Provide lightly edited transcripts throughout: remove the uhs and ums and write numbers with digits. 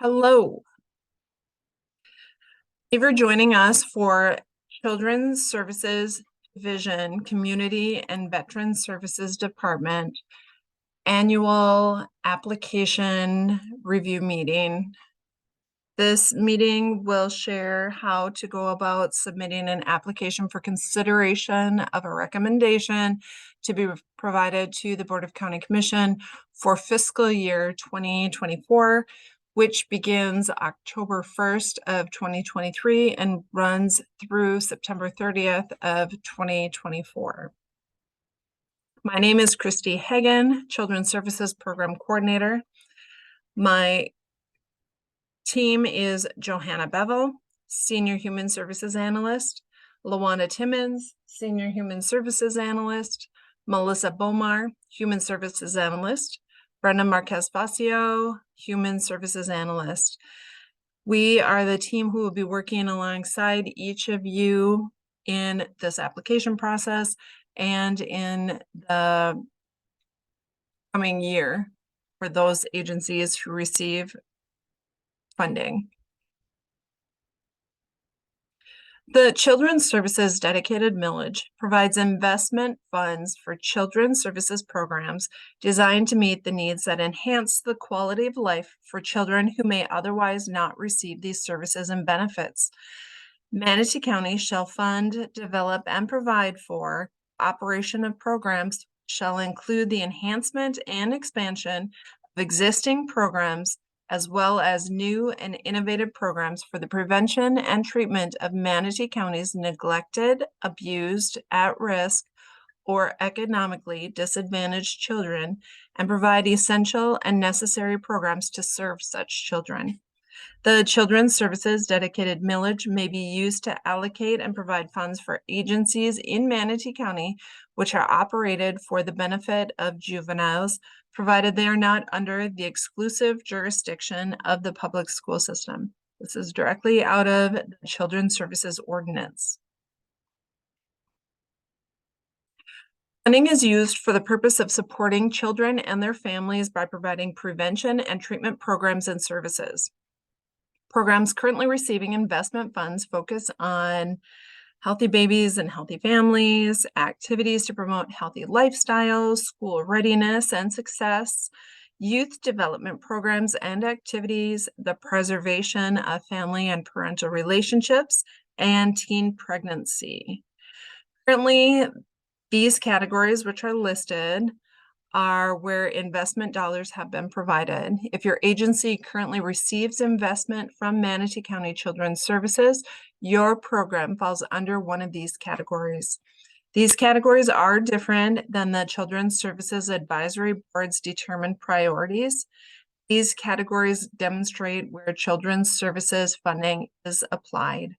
Hello. Thank you for joining us for Children's Services Division Community and Veterans Services Department Annual Application Review Meeting. This meeting will share how to go about submitting an application for consideration of a recommendation to be provided to the Board of County Commission for fiscal year 2024, which begins October 1st of 2023 and runs through September 30th of 2024. My name is Christy Hagan, Children's Services Program Coordinator. My team is Johanna Bevel, Senior Human Services Analyst, Lawana Timmons, Senior Human Services Analyst, Melissa Bomar, Human Services Analyst, Brenda Marquez-Facio, Human Services Analyst. We are the team who will be working alongside each of you in this application process and in the coming year for those agencies who receive funding. The Children's Services Dedicated Millage provides investment funds for children's services programs designed to meet the needs that enhance the quality of life for children who may otherwise not receive these services and benefits. Manatee County shall fund, develop, and provide for operation of programs shall include the enhancement and expansion of existing programs as well as new and innovative programs for the prevention and treatment of Manatee County's neglected, abused, at-risk, or economically disadvantaged children, and provide essential and necessary programs to serve such children. The Children's Services Dedicated Millage may be used to allocate and provide funds for agencies in Manatee County which are operated for the benefit of juveniles, provided they are not under the exclusive jurisdiction of the public school system. This is directly out of the Children's Services Ordinance. Funding is used for the purpose of supporting children and their families by providing prevention and treatment programs and services. Programs currently receiving investment funds focus on healthy babies and healthy families, activities to promote healthy lifestyles, school readiness and success, youth development programs and activities, the preservation of family and parental relationships, and teen pregnancy. Currently, these categories, which are listed, are where investment dollars have been provided. If your agency currently receives investment from Manatee County Children's Services, your program falls under one of these categories. These categories are different than the Children's Services Advisory Board's determined priorities. These categories demonstrate where children's services funding is applied.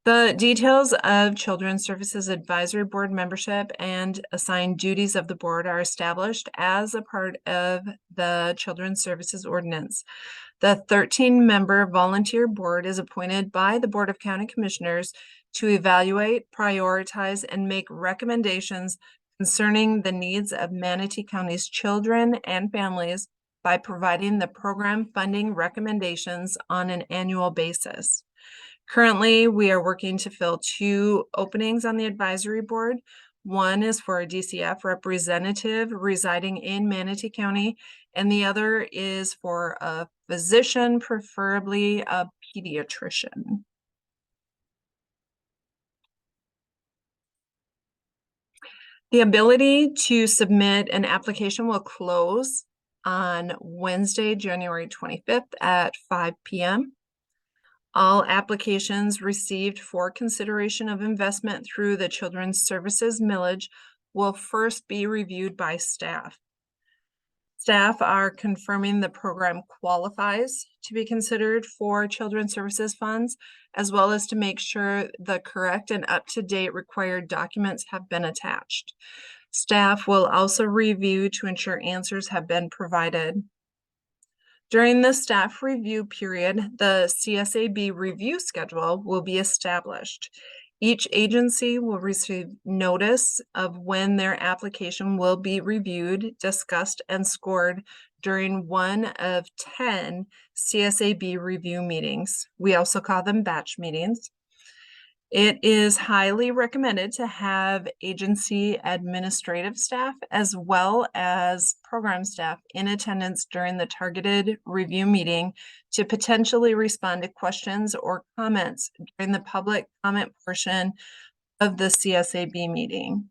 The details of Children's Services Advisory Board membership and assigned duties of the board are established as a part of the Children's Services Ordinance. The 13-member volunteer board is appointed by the Board of County Commissioners to evaluate, prioritize, and make recommendations concerning the needs of Manatee County's children and families by providing the program funding recommendations on an annual basis. Currently, we are working to fill 2 openings on the advisory board. One is for a DCF representative residing in Manatee County, and the other is for a physician, preferably a pediatrician. The ability to submit an application will close on Wednesday, January 25th at 5 p.m. All applications received for consideration of investment through the Children's Services Millage will first be reviewed by staff. Staff are confirming the program qualifies to be considered for Children's Services funds, as well as to make sure the correct and up-to-date required documents have been attached. Staff will also review to ensure answers have been provided. During the staff review period, the CSAB review schedule will be established. Each agency will receive notice of when their application will be reviewed, discussed, and scored during one of 10 CSAB review meetings. We also call them batch meetings. It is highly recommended to have agency administrative staff as well as program staff in attendance during the targeted review meeting to potentially respond to questions or comments during the public comment portion of the CSAB meeting.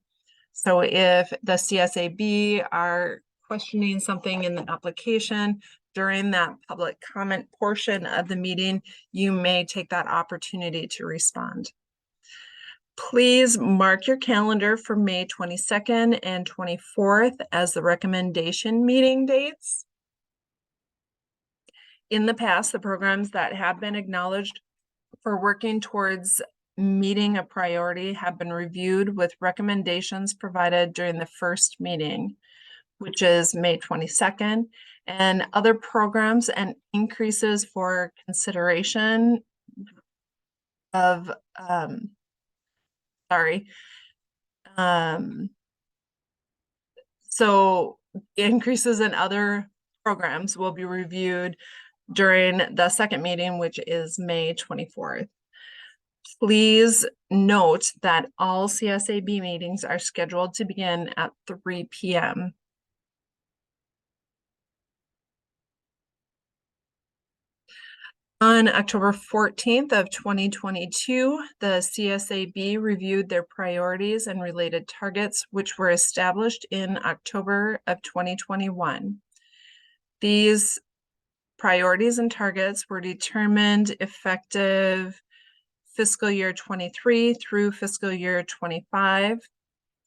So if the CSAB are questioning something in the application during that public comment portion of the meeting, you may take that opportunity to respond. Please mark your calendar for May 22nd and 24th as the recommendation meeting dates. In the past, the programs that have been acknowledged for working towards meeting a priority have been reviewed with recommendations provided during the first meeting, which is May 22nd, and other programs and increases for consideration of so increases in other programs will be reviewed during the second meeting, which is May 24th. Please note that all CSAB meetings are scheduled to begin at 3 p.m. On October 14th of 2022, the CSAB reviewed their priorities and related targets, which were established in October of 2021. These priorities and targets were determined effective fiscal year 23 through fiscal year 25.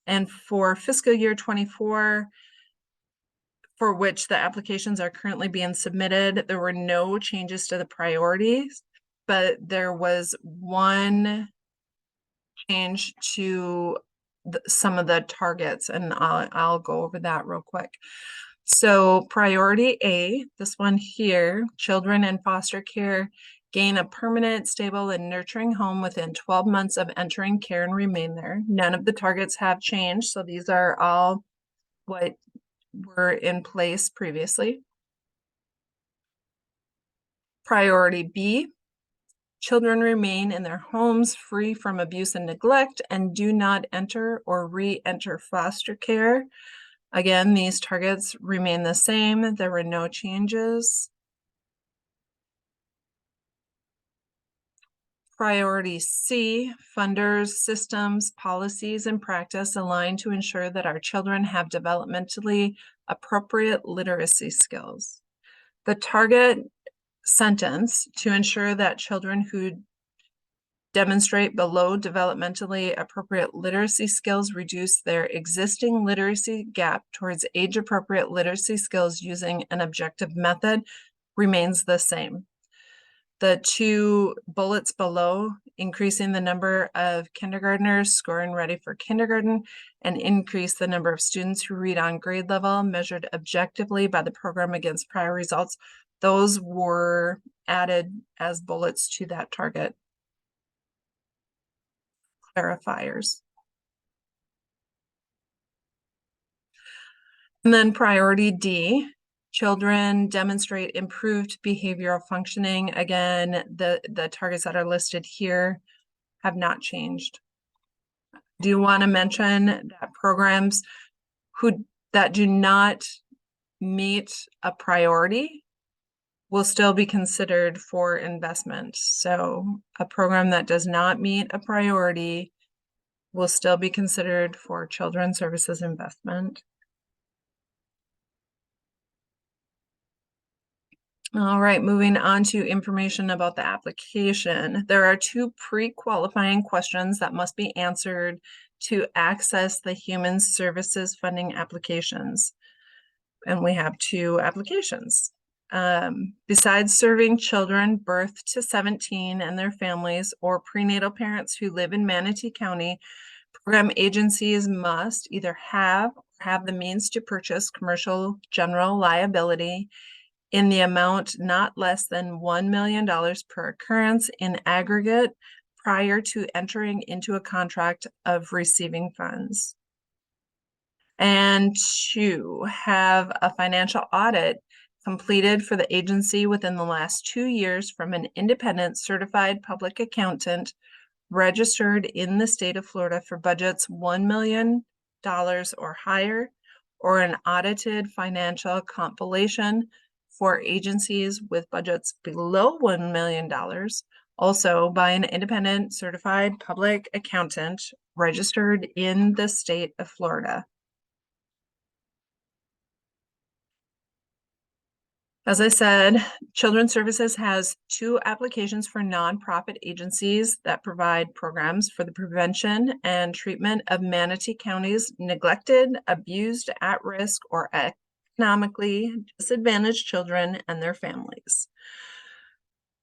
And for fiscal year 24, for which the applications are currently being submitted, there were no changes to the priorities, but there was one change to some of the targets, and I'll go over that real quick. So priority A, this one here, children in foster care gain a permanent, stable, and nurturing home within 12 months of entering care and remain there. None of the targets have changed, so these are all what were in place previously. Priority B, children remain in their homes free from abuse and neglect and do not enter or re-enter foster care. Again, these targets remain the same. There were no changes. Priority C, funders, systems, policies, and practice aligned to ensure that our children have developmentally appropriate literacy skills. The target sentence to ensure that children who demonstrate below developmentally appropriate literacy skills reduce their existing literacy gap towards age-appropriate literacy skills using an objective method remains the same. The two bullets below, increasing the number of kindergartners scoring ready for kindergarten and increase the number of students who read on grade level measured objectively by the program against prior results, those were added as bullets to that target. Clarifiers. And then priority D, children demonstrate improved behavioral functioning. Again, the targets that are listed here have not changed. Do you want to mention that programs that do not meet a priority will still be considered for investment? So a program that does not meet a priority will still be considered for children's services investment. All right, moving on to information about the application. There are two pre-qualifying questions that must be answered to access the Human Services funding applications. And we have two applications. Besides serving children birth to 17 and their families or prenatal parents who live in Manatee County, program agencies must either have the means to purchase commercial general liability in the amount not less than $1 million per occurrence in aggregate prior to entering into a contract of receiving funds. And 2, have a financial audit completed for the agency within the last 2 years from an independent certified public accountant registered in the state of Florida for budgets $1 million or higher, or an audited financial compilation for agencies with budgets below $1 million, also by an independent certified public accountant registered in the state of Florida. As I said, Children's Services has 2 applications for nonprofit agencies that provide programs for the prevention and treatment of Manatee County's neglected, abused, at-risk, or economically disadvantaged children and their families.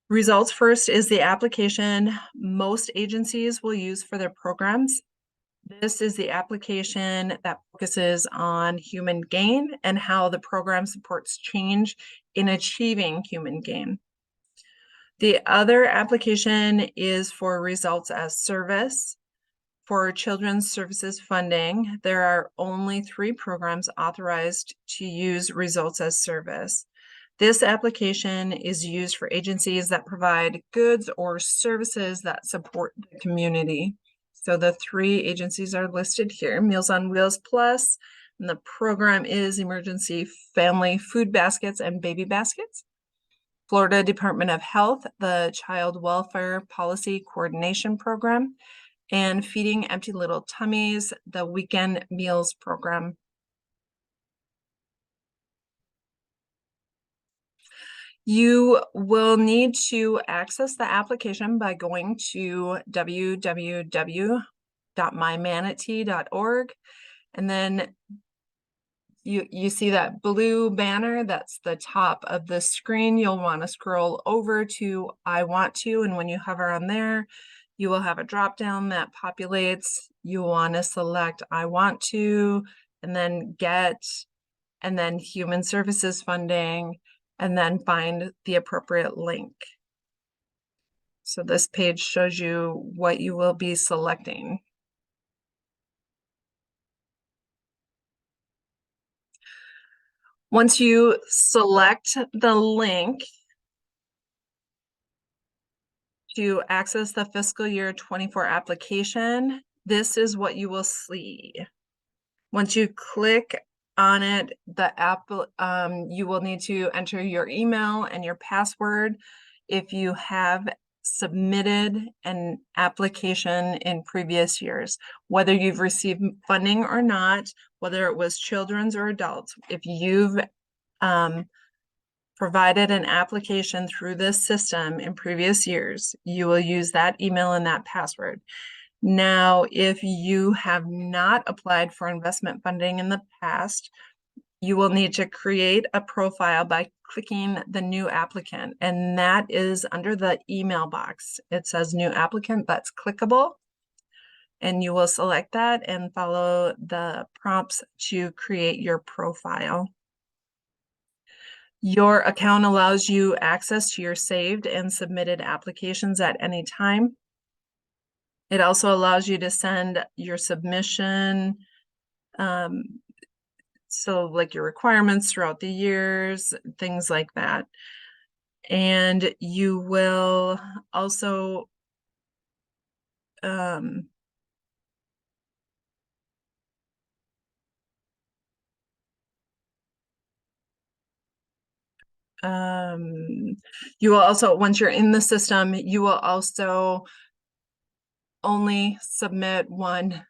Results first is the application most agencies will use for their programs. This is the application that focuses on human gain and how the program supports change in achieving human gain. The other application is for results as service. For Children's Services funding, there are only 3 programs authorized to use results as service. This application is used for agencies that provide goods or services that support the community. So the 3 agencies are listed here: Meals on Wheels Plus, and the program is Emergency Family Food Baskets and Baby Baskets. Florida Department of Health, the Child Welfare Policy Coordination Program, and Feeding Empty Little Tummies, the Weekend Meals Program. You will need to access the application by going to www.mymanatee.org, and then you see that blue banner, that's the top of the screen. You'll want to scroll over to I Want To, and when you hover on there, you will have a drop down that populates. You want to select I Want To, and then Get, and then Human Services Funding, and then find the appropriate link. So this page shows you what you will be selecting. Once you select the link to access the fiscal year 24 application, this is what you will see. Once you click on it, you will need to enter your email and your password if you have submitted an application in previous years, whether you've received funding or not, whether it was children's or adults. If you've provided an application through this system in previous years, you will use that email and that password. Now, if you have not applied for investment funding in the past, you will need to create a profile by clicking the new applicant, and that is under the email box. It says new applicant, that's clickable, and you will select that and follow the prompts to create your profile. Your account allows you access to your saved and submitted applications at any time. It also allows you to send your submission, so like your requirements throughout the years, things like that. And you will also you will also, once you're in the system, you will also only submit 1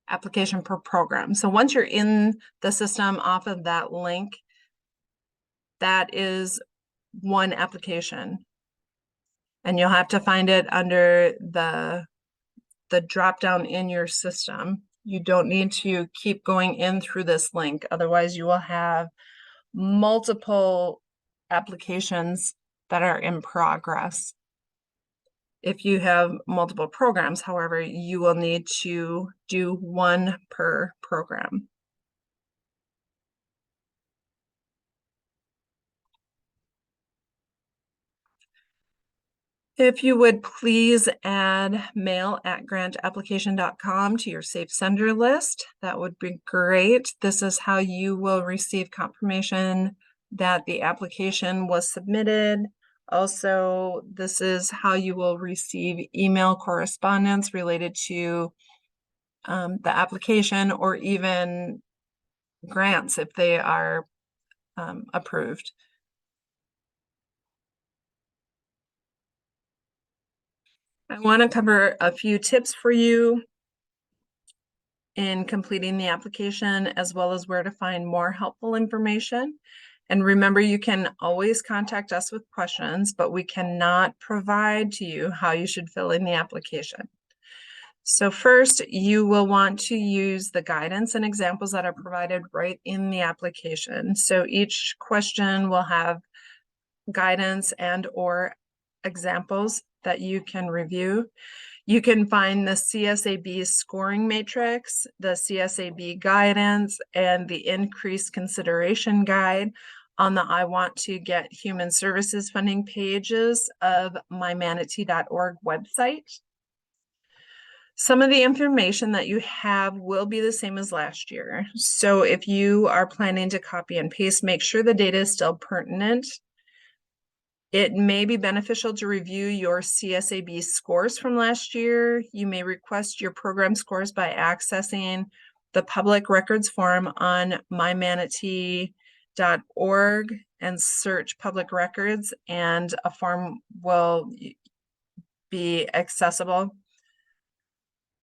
application per program. So once you're in the system off of that link, that is 1 application, and you'll have to find it under the drop down in your system. You don't need to keep going in through this link, otherwise you will have multiple applications that are in progress. If you have multiple programs, however, you will need to do 1 per program. If you would please add mail@grantapplication.com to your safe sender list, that would be great. This is how you will receive confirmation that the application was submitted. Also, this is how you will receive email correspondence related to the application or even grants if they are approved. I want to cover a few tips for you in completing the application, as well as where to find more helpful information. And remember, you can always contact us with questions, but we cannot provide to you how you should fill in the application. So first, you will want to use the guidance and examples that are provided right in the application. So each question will have guidance and or examples that you can review. You can find the CSAB scoring matrix, the CSAB guidance, and the increased consideration guide on the I Want to Get Human Services Funding pages of mymanatee.org website. Some of the information that you have will be the same as last year. So if you are planning to copy and paste, make sure the data is still pertinent. It may be beneficial to review your CSAB scores from last year. You may request your program scores by accessing the public records form on mymanatee.org and search public records, and a form will be accessible.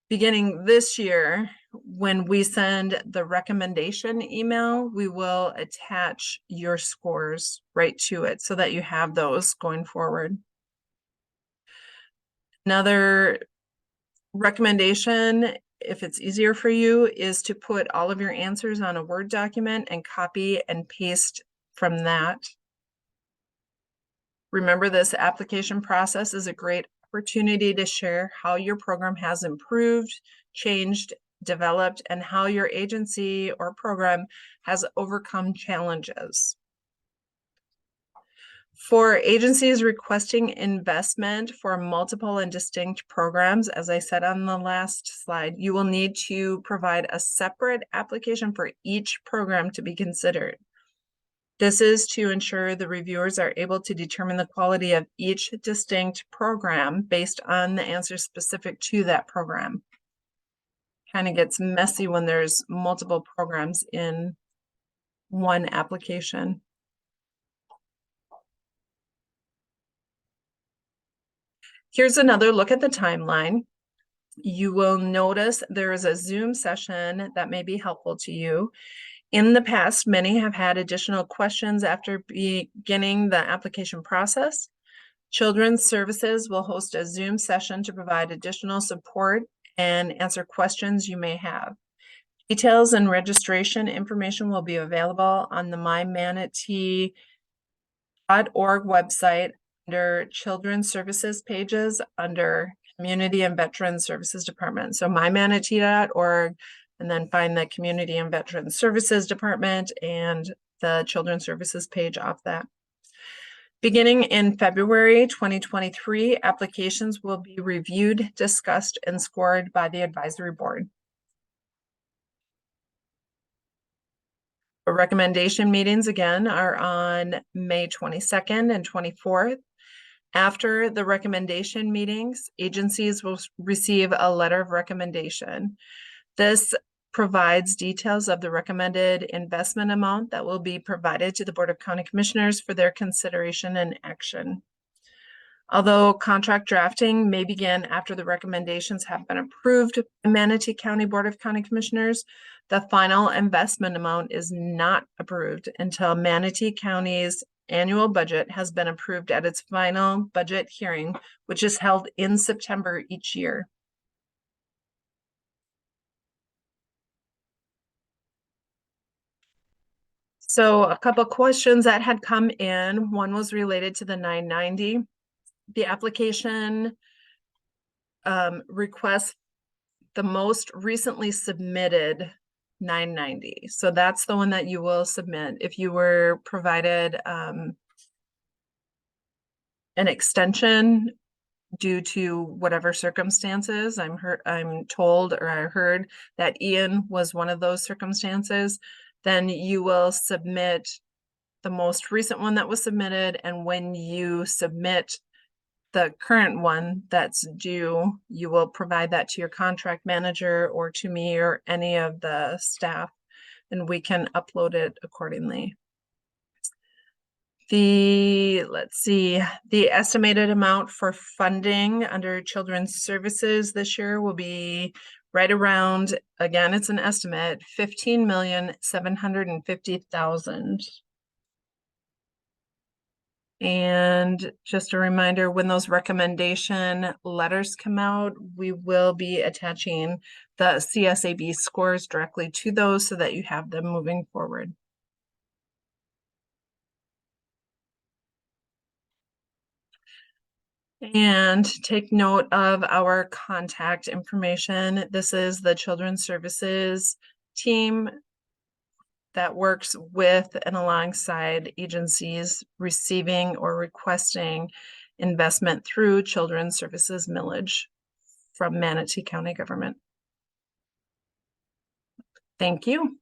Beginning this year, when we send the recommendation email, we will attach your scores right to it so that you have those going forward. Another recommendation, if it's easier for you, is to put all of your answers on a Word document and copy and paste from that. Remember, this application process is a great opportunity to share how your program has improved, changed, developed, and how your agency or program has overcome challenges. For agencies requesting investment for multiple and distinct programs, as I said on the last slide, you will need to provide a separate application for each program to be considered. This is to ensure the reviewers are able to determine the quality of each distinct program based on the answers specific to that program. Kind of gets messy when there's multiple programs in one application. Here's another look at the timeline. You will notice there is a Zoom session that may be helpful to you. In the past, many have had additional questions after beginning the application process. Children's Services will host a Zoom session to provide additional support and answer questions you may have. Details and registration information will be available on the mymanatee.org website under Children's Services pages under Community and Veterans Services Department. So mymanatee.org, and then find the Community and Veterans Services Department and the Children's Services page off that. Beginning in February 2023, applications will be reviewed, discussed, and scored by the advisory board. The recommendation meetings again are on May 22nd and 24th. After the recommendation meetings, agencies will receive a letter of recommendation. This provides details of the recommended investment amount that will be provided to the Board of County Commissioners for their consideration and action. Although contract drafting may begin after the recommendations have been approved by Manatee County Board of County Commissioners, the final investment amount is not approved until Manatee County's annual budget has been approved at its final budget hearing, which is held in September each year. So a couple questions that had come in. One was related to the 990. The application requests the most recently submitted 990. So that's the one that you will submit. If you were provided an extension due to whatever circumstances. I'm told, or I heard that Ian was one of those circumstances. Then you will submit the most recent one that was submitted, and when you submit the current one that's due, you will provide that to your contract manager or to me or any of the staff, and we can upload it accordingly. Let's see, the estimated amount for funding under children's services this year will be right around, again, it's an estimate, 15,750,000. And just a reminder, when those recommendation letters come out, we will be attaching the CSAB scores directly to those so that you have them moving forward. And take note of our contact information. This is the Children's Services team that works with and alongside agencies receiving or requesting investment through Children's Services millage from Manatee County government. Thank you.